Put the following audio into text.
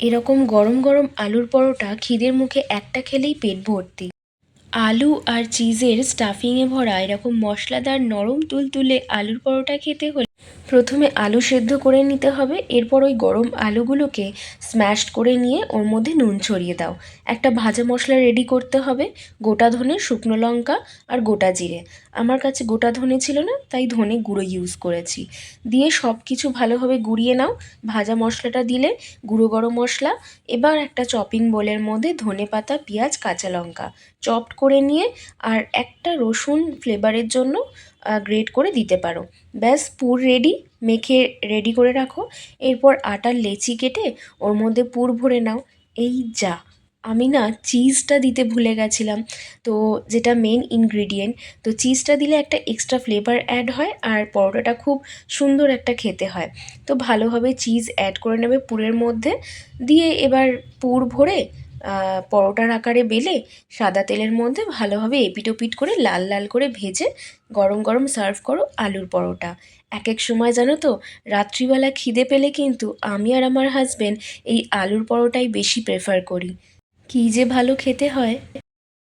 এরকম গরম গরম আলুর পরোটা খিদের মুখে একটা খেলেই পেট ভর্তি। আলু আর চিজের স্টাফিংয়ে ভরা এরকম মশলাদার নরম তুলতুলে আলুর পরোটা খেতে হলে প্রথমে আলু সেদ্ধ করে নিতে হবে। এরপর ওই গরম আলুগুলোকে স্ম্যাশড করে নিয়ে ওর মধ্যে নুন ছড়িয়ে দাও। একটা ভাজা মশলা রেডি করতে হবে, গোটা ধনে, শুকনো লঙ্কা আর গোটা জিরে। আমার কাছে গোটা ধনে ছিল না, তাই ধনে গুঁড়ো ইউজ করেছি। দিয়ে সব কিছু ভালোভাবে গুঁড়িয়ে নাও। ভাজা মশলাটা দিলে, গুঁড়ো গরম মশলা। এবার একটা চপিং বোলের মধ্যে ধনে পাতা, পেঁয়াজ, কাঁচা লঙ্কা চপড করে নিয়ে আর একটা রসুন ফ্লেভারের জন্য গ্রেট করে দিতে পারো। ব্যাস, পুর রেডি। মেখে রেডি করে রাখো। এরপর আটার লেচি কেটে ওর মধ্যে পুর ভরে নাও। এই যা! আমি না চিজটা দিতে ভুলে গেছিলাম, তো যেটা মেন ইনগ্রিডিয়েন্ট। তো চিজটা দিলে একটা এক্সট্রা ফ্লেভার অ্যাড হয় আর পরোটাটা খুব সুন্দর একটা খেতে হয়। তো ভালোভাবে চিজ অ্যাড করে নেবে পুরের মধ্যে। দিয়ে এবার পুর ভরে পরোটার আকারে বেলে সাদা তেলের মধ্যে ভালোভাবে এপিট ওপিট করে লাল লাল করে ভেজে গরম গরম সার্ভ করো আলুর পরোটা। এক এক সময় জানো তো, রাত্রিবেলা খিদে পেলে কিন্তু আমি আর আমার হাজবেন্ড এই আলুর পরোটাই বেশি প্রেফার করি। কী যে ভালো খেতে হয়!